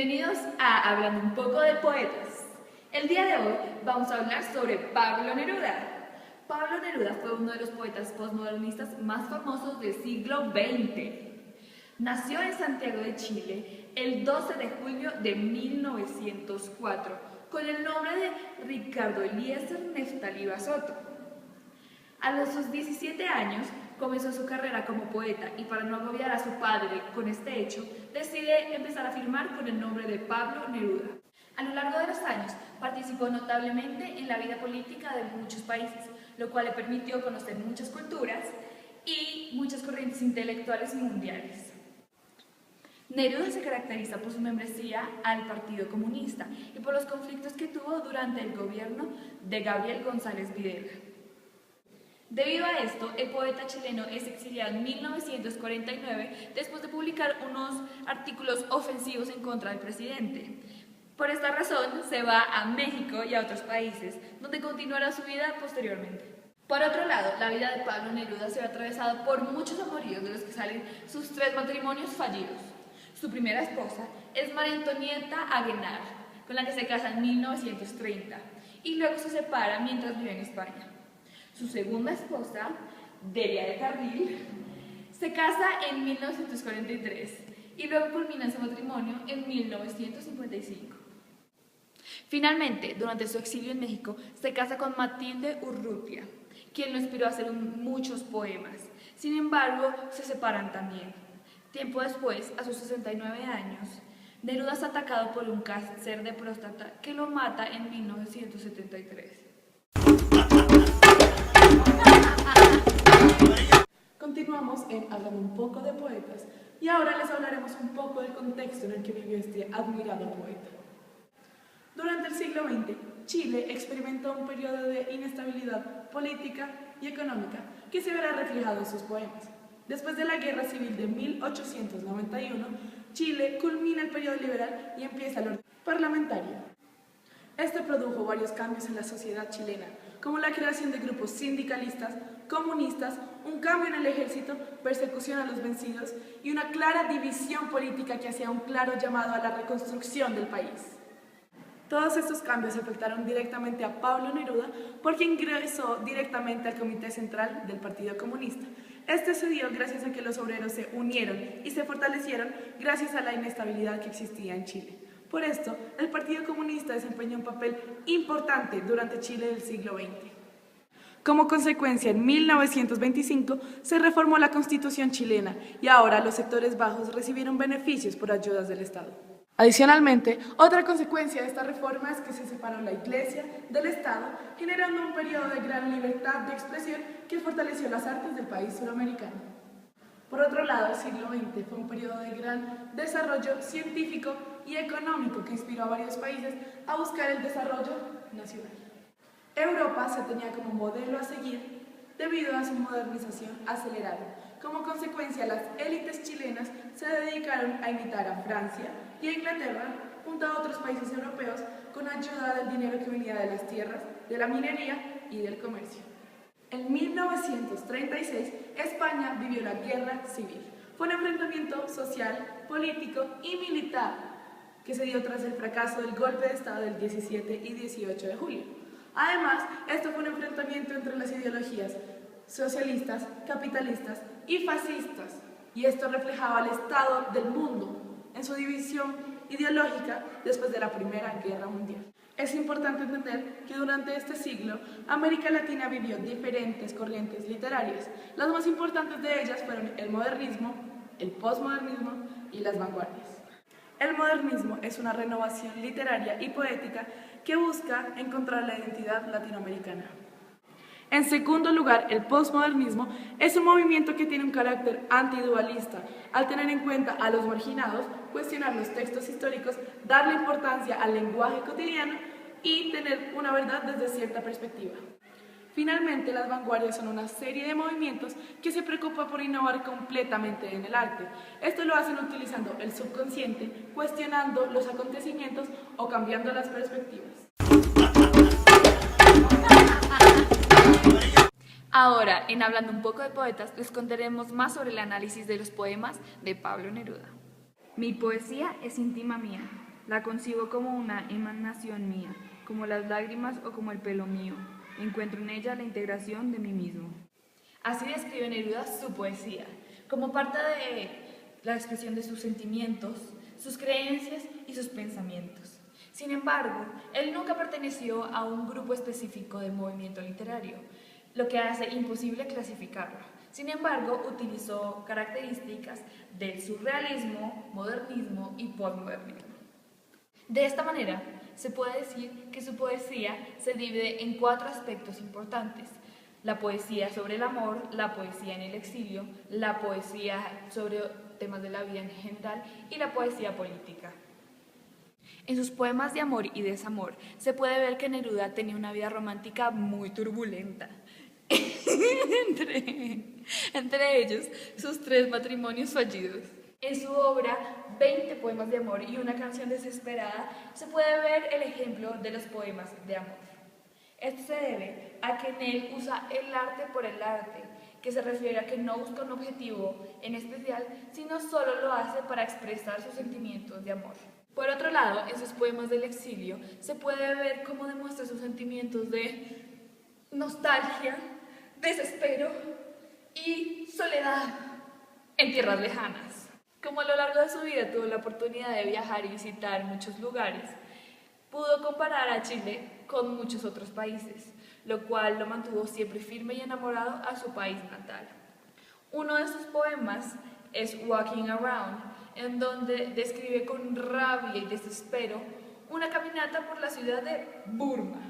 Bienvenidos a Hablando un poco de poetas. El día de hoy vamos a hablar sobre Pablo Neruda. Pablo Neruda fue uno de los poetas postmodernistas más famosos del siglo XX. Nació en Santiago de Chile el 12 de julio de 1904 con el nombre de Ricardo Eliezer Neftalí Basoto. A sus 17 años comenzó su carrera como poeta y para no agobiar a su padre con este hecho, decide empezar a firmar con el nombre de Pablo Neruda. A lo largo de los años participó notablemente en la vida política de muchos países, lo cual le permitió conocer muchas culturas y muchas corrientes intelectuales mundiales. Neruda se caracteriza por su membresía al Partido Comunista y por los conflictos que tuvo durante el gobierno de Gabriel González Videla. Debido a esto, el poeta chileno es exiliado en 1949 después de publicar unos artículos ofensivos en contra del presidente. Por esta razón, se va a México y a otros países, donde continuará su vida posteriormente. Por otro lado, la vida de Pablo Neruda se ve atravesada por muchos amoríos, de los que salen sus 3 matrimonios fallidos. Su primera esposa es María Antonieta Aguenar, con la que se casa en 1930, y luego se separa mientras vive en España. Su segunda esposa, Delia de Carril, se casa en 1943 y luego culmina su matrimonio en 1955. Finalmente, durante su exilio en México, se casa con Matilde Urrutia, quien lo inspiró a hacer muchos poemas. Sin embargo, se separan también. Tiempo después, a sus 69 años, Neruda es atacado por un cáncer de próstata que lo mata en 1973. Continuamos en Hablando un poco de poetas y ahora les hablaremos un poco del contexto en el que vivió este admirado poeta. Durante el siglo XX, Chile experimentó un periodo de inestabilidad política y económica que se verá reflejado en sus poemas. Después de la Guerra Civil de 1891, Chile culmina el periodo liberal y empieza el orden parlamentario. Esto produjo varios cambios en la sociedad chilena, como la creación de grupos sindicalistas, comunistas, un cambio en el ejército, persecución a los vencidos y una clara división política que hacía un claro llamado a la reconstrucción del país. Todos estos cambios afectaron directamente a Pablo Neruda porque ingresó directamente al Comité Central del Partido Comunista. Este se dio gracias a que los obreros se unieron y se fortalecieron gracias a la inestabilidad que existía en Chile. Por esto, el Partido Comunista desempeñó un papel importante durante Chile del siglo XX. Como consecuencia, en 1925 se reformó la Constitución chilena y ahora los sectores bajos recibieron beneficios por ayudas del Estado. Adicionalmente, otra consecuencia de esta reforma es que se separó la Iglesia del Estado, generando un periodo de gran libertad de expresión que fortaleció las artes del país suramericano. Por otro lado, el siglo XX fue un periodo de gran desarrollo científico y económico que inspiró a varios países a buscar el desarrollo nacional. Europa se tenía como modelo a seguir debido a su modernización acelerada. Como consecuencia, las élites chilenas se dedicaron a imitar a Francia y a Inglaterra junto a otros países europeos con ayuda del dinero que venía de las tierras, de la minería y del comercio. En 1936, España vivió la Guerra Civil. Fue un enfrentamiento social, político y militar que se dio tras el fracaso del golpe de Estado del 17 y 18 de julio. Además, esto fue un enfrentamiento entre las ideologías socialistas, capitalistas y fascistas, y esto reflejaba el estado del mundo en su división ideológica después de la Primera Guerra Mundial. Es importante entender que durante este siglo, América Latina vivió diferentes corrientes literarias. Las más importantes de ellas fueron el modernismo, el posmodernismo y las vanguardias. El modernismo es una renovación literaria y poética que busca encontrar la identidad latinoamericana. En segundo lugar, el posmodernismo es un movimiento que tiene un carácter antidualista, al tener en cuenta a los marginados, cuestionar los textos históricos, darle importancia al lenguaje cotidiano y tener una verdad desde cierta perspectiva. Finalmente, las vanguardias son una serie de movimientos que se preocupan por innovar completamente en el arte. Esto lo hacen utilizando el subconsciente, cuestionando los acontecimientos o cambiando las perspectivas. Ahora, en Hablando un poco de poetas, les contaremos más sobre el análisis de los poemas de Pablo Neruda. Mi poesía es íntima mía. La concibo como una emanación mía, como las lágrimas o como el pelo mío. Encuentro en ella la integración de mí mismo. Así describe Neruda su poesía, como parte de la expresión de sus sentimientos, sus creencias y sus pensamientos. Sin embargo, él nunca perteneció a un grupo específico de movimiento literario, lo que hace imposible clasificarlo. Sin embargo, utilizó características del surrealismo, modernismo y postmodernismo. De esta manera, se puede decir que su poesía se divide en 4 aspectos importantes: la poesía sobre el amor, la poesía en el exilio, la poesía sobre temas de la vida en general y la poesía política. En sus poemas de amor y desamor se puede ver que Neruda tenía una vida romántica muy turbulenta. entre ellos, sus 3 matrimonios fallidos. En su obra 20 poemas de amor y una canción desesperada se puede ver el ejemplo de los poemas de amor. Esto se debe a que en él usa el arte por el arte, que se refiere a que no busca un objetivo en especial, sino solo lo hace para expresar sus sentimientos de amor. Por otro lado, en sus poemas del exilio se puede ver cómo demuestra sus sentimientos de nostalgia, desespero y soledad en tierras lejanas. Como a lo largo de su vida tuvo la oportunidad de viajar y visitar muchos lugares, pudo comparar a Chile con muchos otros países, lo cual lo mantuvo siempre firme y enamorado a su país natal. Uno de sus poemas es Walking Around, en donde describe con rabia y desespero una caminata por la ciudad de Burma.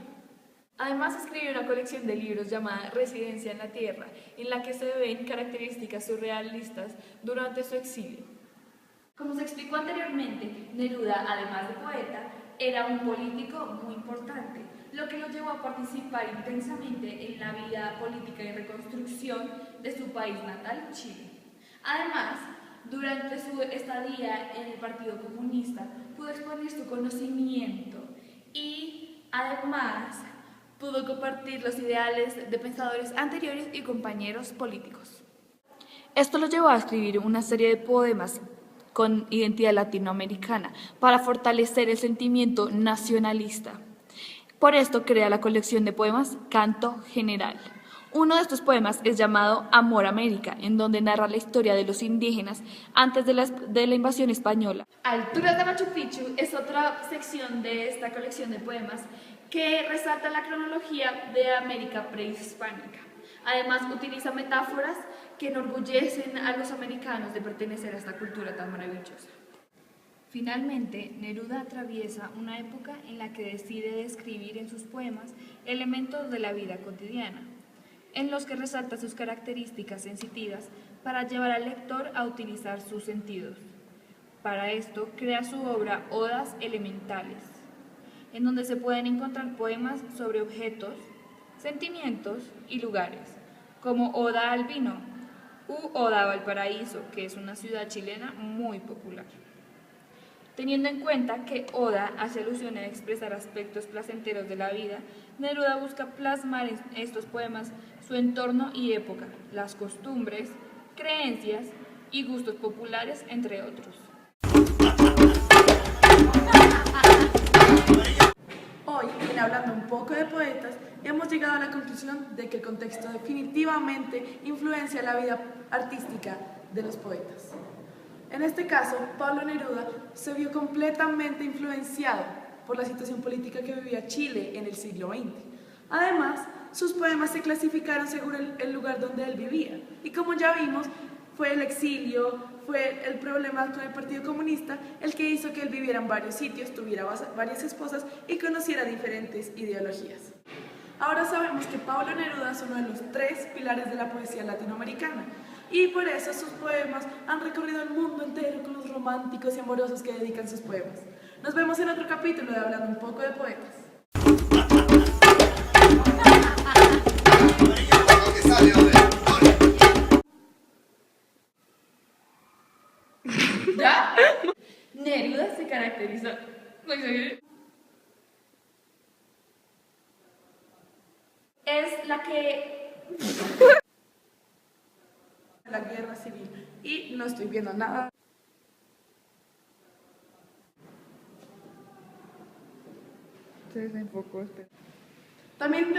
Además escribió una colección de libros llamada Residencia en la Tierra, en la que se ven características surrealistas durante su exilio. Como se explicó anteriormente, Neruda, además de poeta, era un político muy importante, lo que lo llevó a participar intensamente en la vida política y reconstrucción de su país natal, Chile. Además, durante su estadía en el Partido Comunista, pudo exponer su conocimiento y, además, pudo compartir los ideales de pensadores anteriores y compañeros políticos. Esto lo llevó a escribir una serie de poemas con identidad latinoamericana para fortalecer el sentimiento nacionalista. Por esto crea la colección de poemas Canto General. Uno de estos poemas es llamado Amor a América, en donde narra la historia de los indígenas antes de la invasión española. Alturas de Machu Picchu es otra sección de esta colección de poemas que resalta la cronología de América prehispánica. Además, utiliza metáforas que enorgullecen a los americanos de pertenecer a esta cultura tan maravillosa. Finalmente, Neruda atraviesa una época en la que decide describir en sus poemas elementos de la vida cotidiana, en los que resalta sus características sensitivas para llevar al lector a utilizar sus sentidos. Para esto, crea su obra Odas Elementales, en donde se pueden encontrar poemas sobre objetos, sentimientos y lugares, como Oda al Vino u Oda a Valparaíso, que es una ciudad chilena muy popular. Teniendo en cuenta que Oda hace alusión a expresar aspectos placenteros de la vida, Neruda busca plasmar en estos poemas su entorno y época, las costumbres, creencias y gustos populares, entre otros. Hoy, en Hablando un poco de poetas, hemos llegado a la conclusión de que el contexto definitivamente influencia la vida artística de los poetas. En este caso, Pablo Neruda se vio completamente influenciado por la situación política que vivía Chile en el siglo XX. Además, sus poemas se clasificaron según el lugar donde él vivía. Y como ya vimos, fue el exilio, fue el problema con el Partido Comunista el que hizo que él viviera en varios sitios, tuviera varias esposas y conociera diferentes ideologías. Ahora sabemos que Pablo Neruda es uno de los 3 pilares de la poesía latinoamericana y por eso sus poemas han recorrido el mundo entero con los románticos y amorosos que dedican sus poemas. Nos vemos en otro capítulo de Hablando un poco de poetas. ¿Ya? Neruda se caracterizó. Es la que... La guerra civil y no estoy viendo nada. se desenfocó. También,